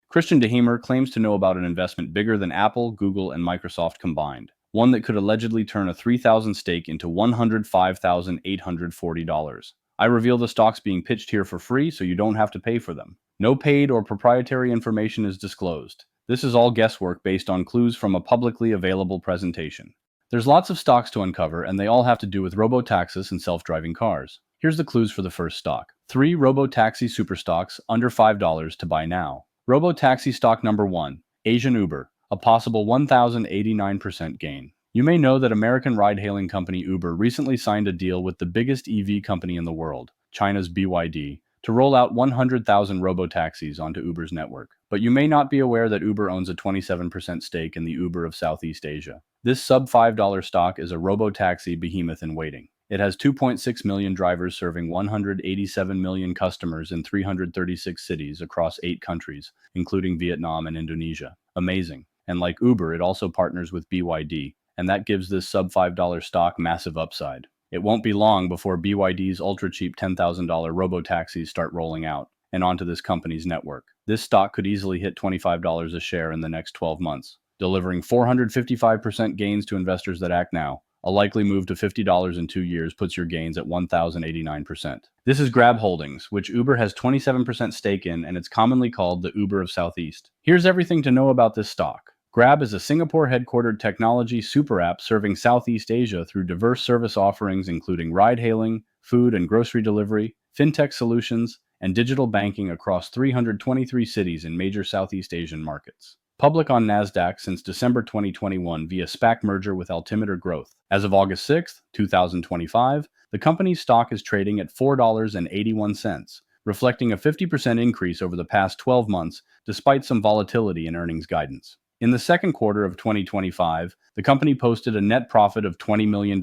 Christian DeHaemer claims to know about an investment bigger than Apple, Google, and Microsoft combined, one that could allegedly turn a 3,000 stake into $105,840. I reveal the stocks being pitched here for free so you don't have to pay for them. No paid or proprietary information is disclosed. This is all guesswork based on clues from a publicly available presentation. There's lots of stocks to uncover, and they all have to do with robotaxis and self-driving cars. Here's the clues for the first stock. 3 robotaxi super stocks under $5 to buy now. Robotaxi stock number 1, Asian Uber, a possible 1,089% gain. You may know that American ride-hailing company Uber recently signed a deal with the biggest EV company in the world, China's BYD, to roll out 100,000 robotaxis onto Uber's network. But you may not be aware that Uber owns a 27% stake in the Uber of Southeast Asia. This sub-$5 stock is a robotaxi behemoth in waiting. It has 2.6 million drivers serving 187 million customers in 336 cities across 8 countries, including Vietnam and Indonesia. Amazing. And like Uber, it also partners with BYD, and that gives this sub-$5 stock massive upside. It won't be long before BYD's ultra-cheap $10,000 robotaxis start rolling out and onto this company's network. This stock could easily hit $25 a share in the next 12 months, delivering 455% gains to investors that act now. A likely move to $50 in 2 years puts your gains at 1,089%. This is Grab Holdings, which Uber has 27% stake in, and it's commonly called the Uber of Southeast. Here's everything to know about this stock. Grab is a Singapore-headquartered technology super app serving Southeast Asia through diverse service offerings including ride-hailing, food and grocery delivery, fintech solutions, and digital banking across 323 cities in major Southeast Asian markets. Public on NASDAQ since December 2021 via SPAC merger with Altimeter Growth. As of August 6, 2025, the company's stock is trading at $4.81, reflecting a 50% increase over the past 12 months despite some volatility in earnings guidance. In the second quarter of 2025, the company posted a net profit of $20 million,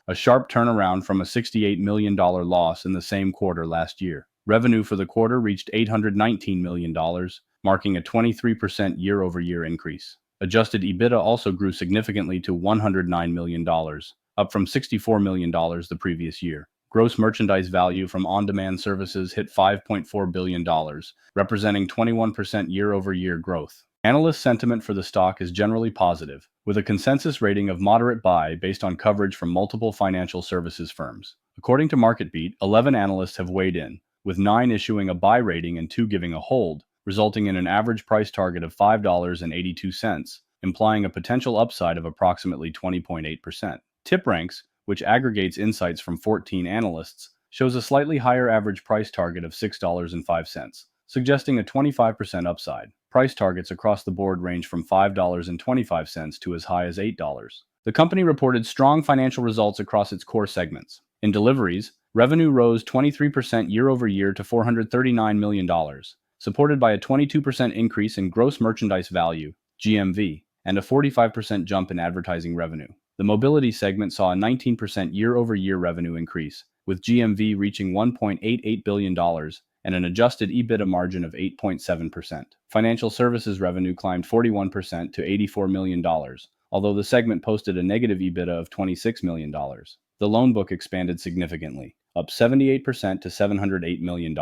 a sharp turnaround from a $68 million loss in the same quarter last year. Revenue for the quarter reached $819 million, marking a 23% year-over-year increase. Adjusted EBITDA also grew significantly to $109 million, up from $64 million the previous year. Gross merchandise value from on-demand services hit $5.4 billion, representing 21% year-over-year growth. Analyst sentiment for the stock is generally positive, with a consensus rating of moderate buy based on coverage from multiple financial services firms. According to MarketBeat, 11 analysts have weighed in, with 9 issuing a buy rating and 2 giving a hold, resulting in an average price target of $5.82, implying a potential upside of approximately 20.8%. TipRanks, which aggregates insights from 14 analysts, shows a slightly higher average price target of $6.05, suggesting a 25% upside. Price targets across the board range from $5.25 to as high as $8. The company reported strong financial results across its core segments. In deliveries, revenue rose 23% year-over-year to $439 million, supported by a 22% increase in gross merchandise value, GMV, and a 45% jump in advertising revenue. The mobility segment saw a 19% year-over-year revenue increase, with GMV reaching $1.88 billion and an adjusted EBITDA margin of 8.7%. Financial services revenue climbed 41% to $84 million, although the segment posted a negative EBITDA of $26 million. The loan book expanded significantly, up 78% to $708 million.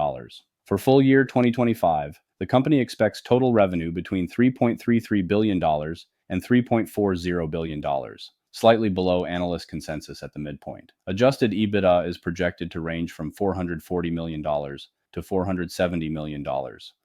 For full year 2025, the company expects total revenue between $3.33 billion and $3.40 billion, slightly below analyst consensus at the midpoint. Adjusted EBITDA is projected to range from $440 million to $470 million,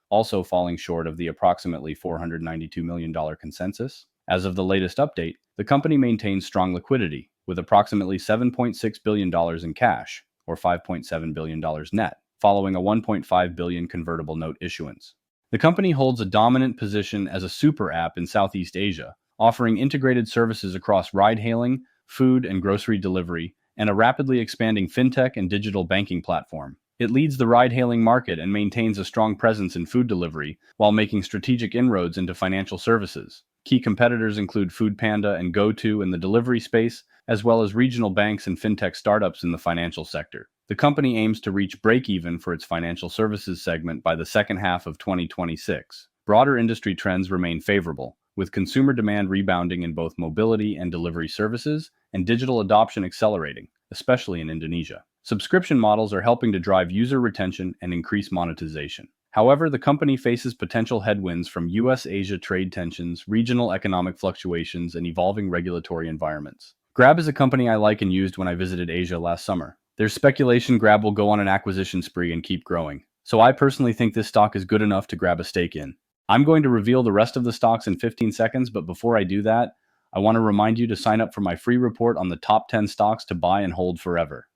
also falling short of the approximately $492 million consensus. As of the latest update, the company maintains strong liquidity, with approximately $7.6 billion in cash, or $5.7 billion net, following a $1.5 billion convertible note issuance. The company holds a dominant position as a super app in Southeast Asia, offering integrated services across ride-hailing, food and grocery delivery, and a rapidly expanding fintech and digital banking platform. It leads the ride-hailing market and maintains a strong presence in food delivery while making strategic inroads into financial services. Key competitors include Foodpanda and GoTo in the delivery space, as well as regional banks and fintech startups in the financial sector. The company aims to reach break-even for its financial services segment by the second half of 2026. Broader industry trends remain favorable, with consumer demand rebounding in both mobility and delivery services, and digital adoption accelerating, especially in Indonesia. Subscription models are helping to drive user retention and increase monetization. However, the company faces potential headwinds from US-Asia trade tensions, regional economic fluctuations, and evolving regulatory environments. Grab is a company I like and used when I visited Asia last summer. There's speculation Grab will go on an acquisition spree and keep growing. So I personally think this stock is good enough to grab a stake in. I'm going to reveal the rest of the stocks in 15 seconds, but before I do that, I want to remind you to sign up for my free report on the top 10 stocks to buy and hold forever.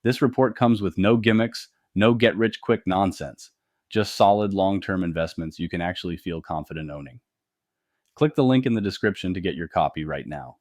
This report comes with no gimmicks, no get-rich-quick nonsense, just solid long-term investments you can actually feel confident owning. Click the link in the description to get your copy right now.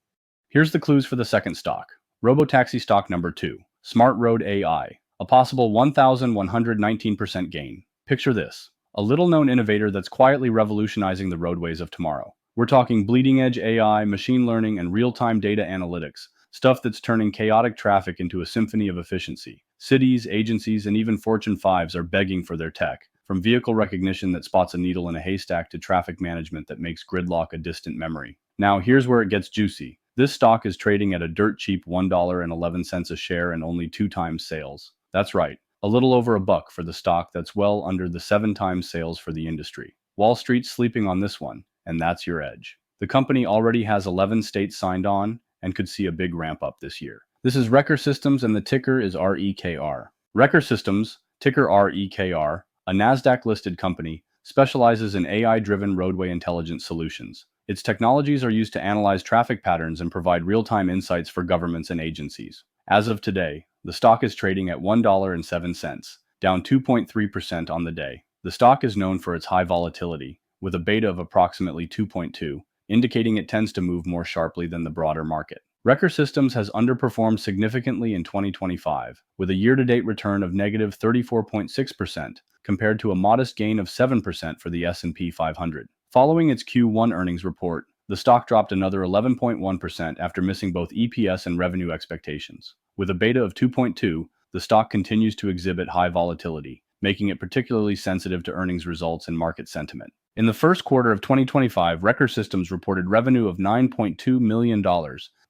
Here's the clues for the second stock. Robotaxi stock number 2, Smart Road AI, a possible 1,119% gain. Picture this, a little-known innovator that's quietly revolutionizing the roadways of tomorrow. We're talking bleeding-edge AI, machine learning, and real-time data analytics, stuff that's turning chaotic traffic into a symphony of efficiency. Cities, agencies, and even Fortune 5s are begging for their tech, from vehicle recognition that spots a needle in a haystack to traffic management that makes gridlock a distant memory. Now, here's where it gets juicy. This stock is trading at a dirt cheap $1.11 a share and only 2 times sales. That's right, a little over $1 for the stock that's well under the 7 times sales for the industry. Wall Street's sleeping on this one, and that's your edge. The company already has 11 states signed on and could see a big ramp up this year. This is Reker Systems and the ticker is REKR. Reker Systems, ticker REKR, a NASDAQ-listed company, specializes in AI-driven roadway intelligence solutions. Its technologies are used to analyze traffic patterns and provide real-time insights for governments and agencies. As of today, the stock is trading at $1.07, down 2.3% on the day. The stock is known for its high volatility, with a beta of approximately 2.2, indicating it tends to move more sharply than the broader market. Reker Systems has underperformed significantly in 2025, with a year-to-date return of negative 34.6%, compared to a modest gain of 7% for the S&P 500. Following its Q1 earnings report, the stock dropped another 11.1% after missing both EPS and revenue expectations. With a beta of 2.2, the stock continues to exhibit high volatility, making it particularly sensitive to earnings results and market sentiment. In the first quarter of 2025, Reker Systems reported revenue of $9.2 million,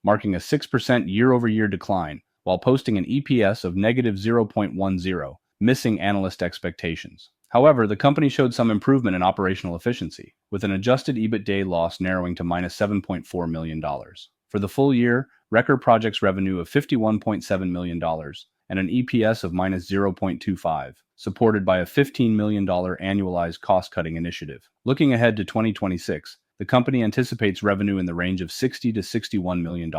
marking a 6% year-over-year decline, while posting an EPS of negative 0.10, missing analyst expectations. However, the company showed some improvement in operational efficiency, with an adjusted EBITDA loss narrowing to minus $7.4 million. For the full year, Reker projects revenue of $51.7 million and an EPS of minus 0.25, supported by a $15 million annualized cost-cutting initiative. Looking ahead to 2026, the company anticipates revenue in the range of $60 to $61 million,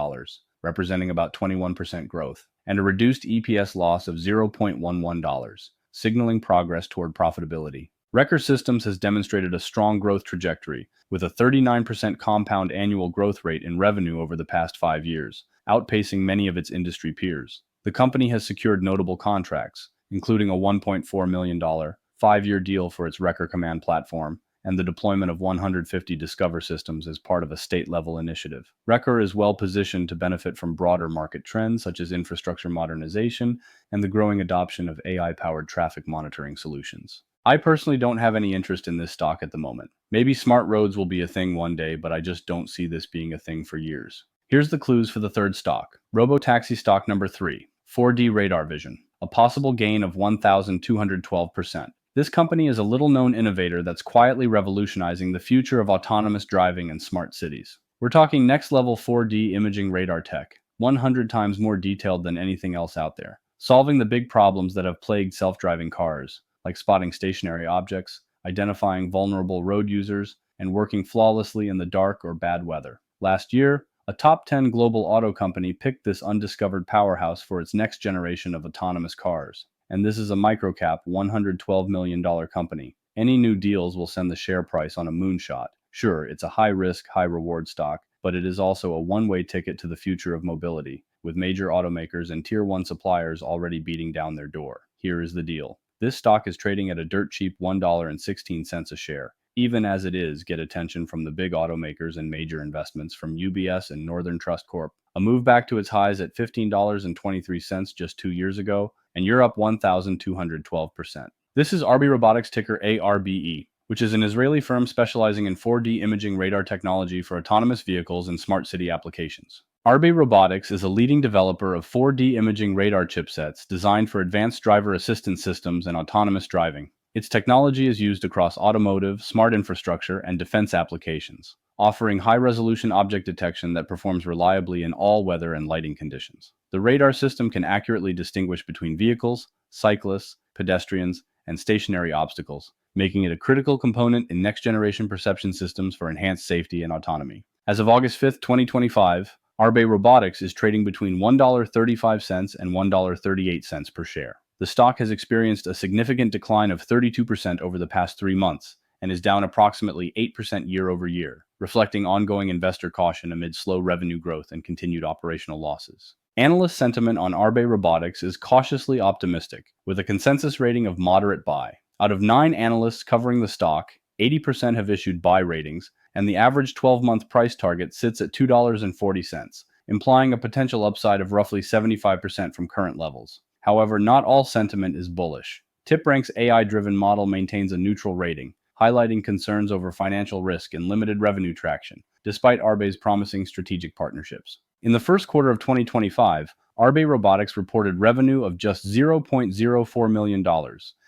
representing about 21% growth, and a reduced EPS loss of $0.11, signaling progress toward profitability. Reker Systems has demonstrated a strong growth trajectory, with a 39% compound annual growth rate in revenue over the past 5 years, outpacing many of its industry peers. The company has secured notable contracts, including a $1.4 million 5-year deal for its Reker Command platform, and the deployment of 150 Discover systems as part of a state-level initiative. Reker is well positioned to benefit from broader market trends such as infrastructure modernization and the growing adoption of AI-powered traffic monitoring solutions. I personally don't have any interest in this stock at the moment. Maybe smart roads will be a thing one day, but I just don't see this being a thing for years. Here's the clues for the third stock. Robotaxi stock number 3, 4D Radar Vision, a possible gain of 1,212%. This company is a little-known innovator that's quietly revolutionizing the future of autonomous driving and smart cities. We're talking next-level 4D imaging radar tech, 100 times more detailed than anything else out there, solving the big problems that have plagued self-driving cars, like spotting stationary objects, identifying vulnerable road users, and working flawlessly in the dark or bad weather. Last year, a top 10 global auto company picked this undiscovered powerhouse for its next generation of autonomous cars. And this is a microcap $112 million company. Any new deals will send the share price on a moonshot. Sure, it's a high-risk, high-reward stock, but it is also a one-way ticket to the future of mobility, with major automakers and Tier 1 suppliers already beating down their door. Here is the deal. This stock is trading at a dirt-cheap $1.16 a share. Even as it is, get attention from the big automakers and major investments from UBS and Northern Trust Corp. A move back to its highs at $15.23 just 2 years ago, and you're up 1,212%. This is RB Robotics, ticker ARBE, which is an Israeli firm specializing in 4D imaging radar technology for autonomous vehicles and smart city applications. RB Robotics is a leading developer of 4D imaging radar chipsets designed for advanced driver assistance systems and autonomous driving. Its technology is used across automotive, smart infrastructure, and defense applications, offering high-resolution object detection that performs reliably in all weather and lighting conditions. The radar system can accurately distinguish between vehicles, cyclists, pedestrians, and stationary obstacles, making it a critical component in next-generation perception systems for enhanced safety and autonomy. As of August 5, 2025, Arbe Robotics is trading between $1.35 and $1.38 per share. The stock has experienced a significant decline of 32% over the past 3 months and is down approximately 8% year over year, reflecting ongoing investor caution amid slow revenue growth and continued operational losses. Analyst sentiment on Arbe Robotics is cautiously optimistic, with a consensus rating of moderate buy. Out of 9 analysts covering the stock, 80% have issued buy ratings, and the average 12-month price target sits at $2.40, implying a potential upside of roughly 75% from current levels. However, not all sentiment is bullish. TipRank's AI-driven model maintains a neutral rating, highlighting concerns over financial risk and limited revenue traction, despite Arbe's promising strategic partnerships. In the first quarter of 2025, Arbe Robotics reported revenue of just $0.04 million,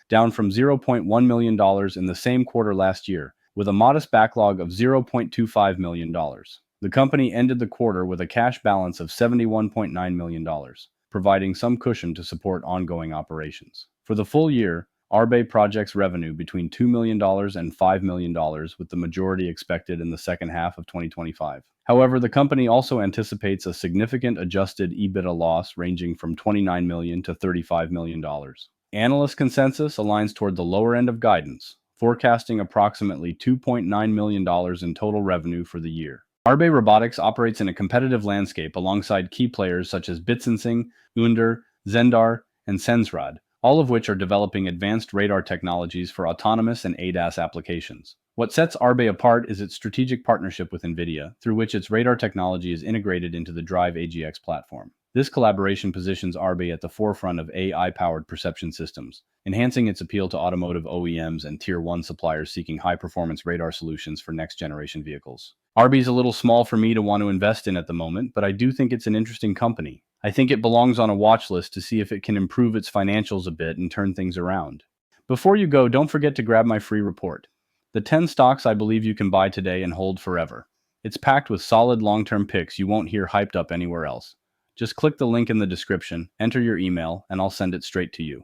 down from $0.1 million in the same quarter last year, with a modest backlog of $0.25 million. The company ended the quarter with a cash balance of $71.9 million, providing some cushion to support ongoing operations. For the full year, Arbe projects revenue between $2 million and $5 million, with the majority expected in the second half of 2025. However, the company also anticipates a significant adjusted EBITDA loss ranging from $29 million to $35 million. Analyst consensus aligns toward the lower end of guidance, forecasting approximately $2.9 million in total revenue for the year. Arbe Robotics operates in a competitive landscape alongside key players such as Bitsensing, Under, Zendar, and Sensrad, all of which are developing advanced radar technologies for autonomous and ADAS applications. What sets Arbe apart is its strategic partnership with NVIDIA, through which its radar technology is integrated into the Drive AGX platform. This collaboration positions Arbe at the forefront of AI-powered perception systems, enhancing its appeal to automotive OEMs and Tier 1 suppliers seeking high-performance radar solutions for next-generation vehicles. Arbe's a little small for me to want to invest in at the moment, but I do think it's an interesting company. I think it belongs on a watch list to see if it can improve its financials a bit and turn things around. Before you go, don't forget to grab my free report. The 10 stocks I believe you can buy today and hold forever. It's packed with solid long-term picks you won't hear hyped up anywhere else. Just click the link in the description, enter your email, and I'll send it straight to you.